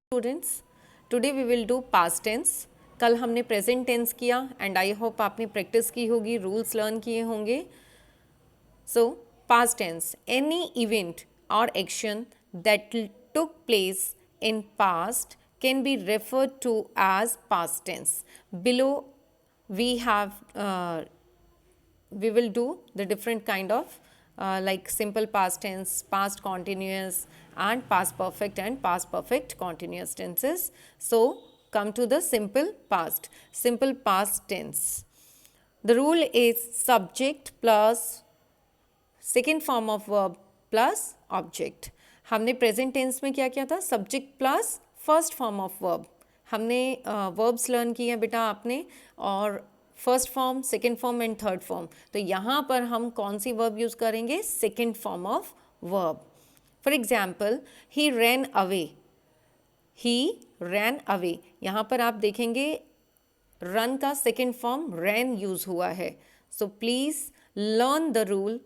Students, today we will do past tense. कल हमने present tense किया एंड आई होप आपने प्रैक्टिस की होगी, रूल्स लर्न किए होंगे। So past tense, any event or action that took place in past can be referred to as past tense. Below we have we will do the different kind of like simple past tense, past continuous and past perfect and past perfect continuous tenses. So come to the simple past tense. The rule is subject plus second form of verb plus object. हमने present tense में क्या किया था? Subject plus first form of verb. हमने verbs learn किए हैं बेटा आपने, और first form, second form and third form. तो यहाँ पर हम कौन सी वर्ब यूज़ करेंगे? Second form of verb. For example, he ran away, he ran away. यहाँ पर आप देखेंगे रन का सेकेंड फॉर्म रैन यूज़ हुआ है। So please learn the rule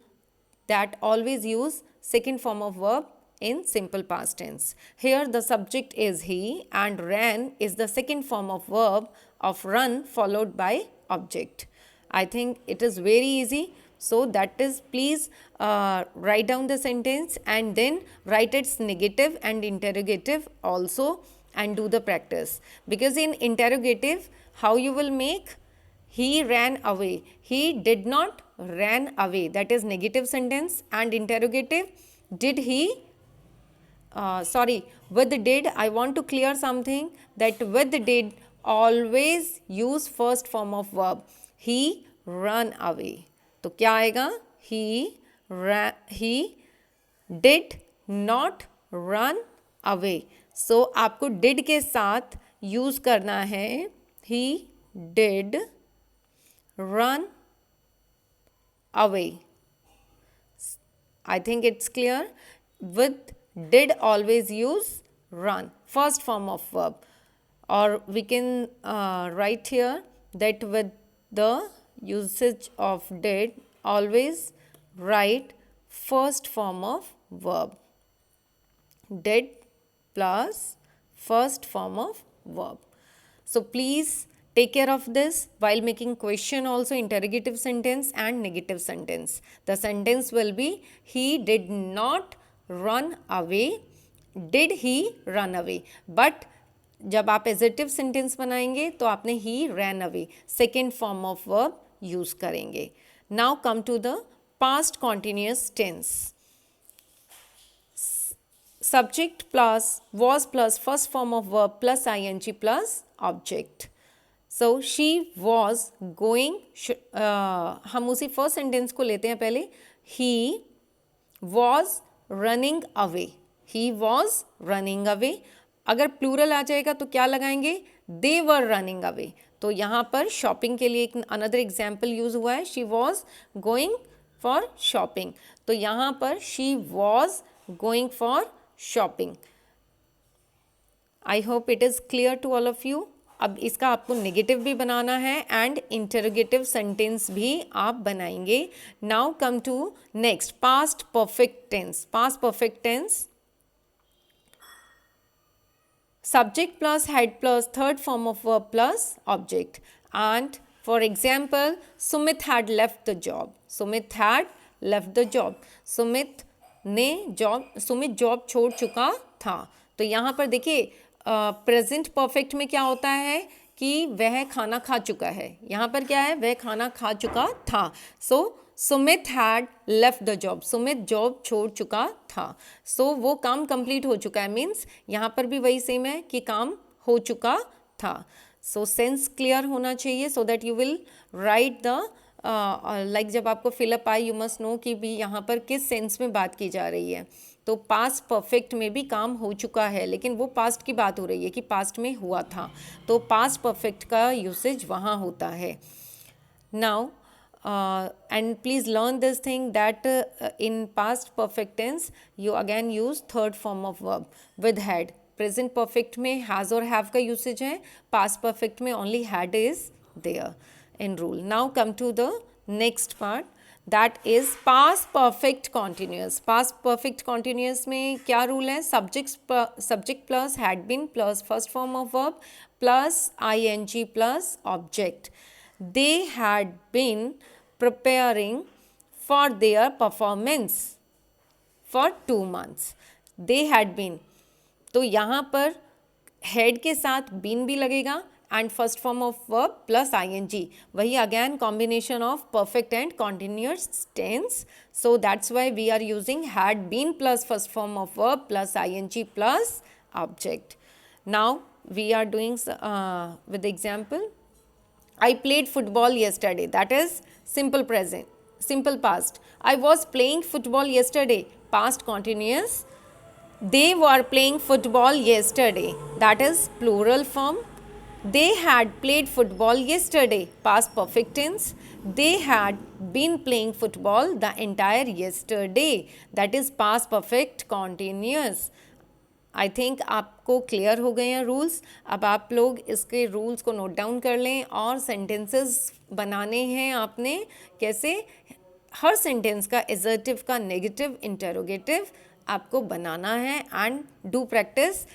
that always use second form of verb in simple past tense. Here the subject is he and ran is the second form of verb of run followed by object. I think it is very easy. So that is, please write down the sentence and then write its negative and interrogative also and do the practice. Because in interrogative, how you will make? He ran away. He did not ran away. That is negative sentence. And interrogative, did he? Sorry, with did, I want to clear something, that with did always use first form of verb. He run away. तो क्या आएगा? He did not run away. So आपको did के साथ use करना है he did run away. I think it's clear. With did always use run, first form of verb. Or we can write here that with the usage of did always write first form of verb. Did plus first form of verb. So please take care of this while making question also, interrogative sentence and negative sentence. The sentence will be he did not run away. Did he run away? But जब आप एजेटिव sentence बनाएंगे तो आपने he ran away second form of verb use करेंगे. Now come to the past continuous tense. Subject plus was plus first form of verb plus ing plus object. So she was going, हम उसी first sentence को लेते हैं पहले. He was running away. He was running away. अगर plural आ जाएगा तो क्या लगाएंगे? They were running away. तो यहाँ पर शॉपिंग के लिए एक अनदर एग्जाम्पल यूज हुआ है. She was going for shopping. तो यहाँ पर she was going for shopping. I hope it is clear to all of you. अब इसका आपको नेगेटिव भी बनाना है एंड इंटरोगेटिव सेंटेंस भी आप बनाएंगे. Now come to next, past perfect tense. Past perfect tense, subject plus had plus third form of verb plus object. And for example, Sumit had left the job. Sumit had left the job. Sumit job छोड़ चुका था. तो यहाँ पर देखिए present perfect में क्या होता है कि वह खाना खा चुका है. यहाँ पर क्या है? वह खाना खा चुका था. So Sumit had left the job. Sumit job छोड़ चुका था. सो वो काम कंप्लीट हो चुका है, मीन्स यहाँ पर भी वही सेम है कि काम हो चुका था. सो सेंस क्लियर होना चाहिए so that you will write the like जब आपको फिलअप आए यू मस्ट नो कि भी यहाँ पर किस सेंस में बात की जा रही है. तो पास्ट परफेक्ट में भी काम हो चुका है, लेकिन वो पास्ट की बात हो रही है कि पास्ट में हुआ था. तो पास्ट परफेक्ट का यूसेज वहाँ होता है. Now and please learn this thing that in past perfect tense you again use third form of verb with had. present perfect में has और have का usage है. past perfect में only had is there in rule. Now come to the next part. That is past perfect continuous. Past perfect continuous में क्या rule है? Subject plus had been plus first form of verb plus ing plus object. They had been preparing for their performance for 2 months। They had been, तो यहाँ पर had के साथ been भी लगेगा and first form of verb plus ing। वही again combination of perfect and continuous tense, so that's why we are using had been plus first form of verb plus ing plus object. Now we are doing with example. I played football yesterday. That is simple present, simple past. I was playing football yesterday. Past continuous. They were playing football yesterday. That is plural form. They had played football yesterday. Past perfect tense. They had been playing football the entire yesterday. That is past perfect continuous. I think आपको clear हो गए हैं rules. अब आप लोग इसके rules को note down कर लें और सेंटेंसेस बनाने हैं आपने। कैसे? हर सेंटेंस का एजर्टिव का नेगेटिव इंटरोगेटिव आपको बनाना है एंड डू प्रैक्टिस।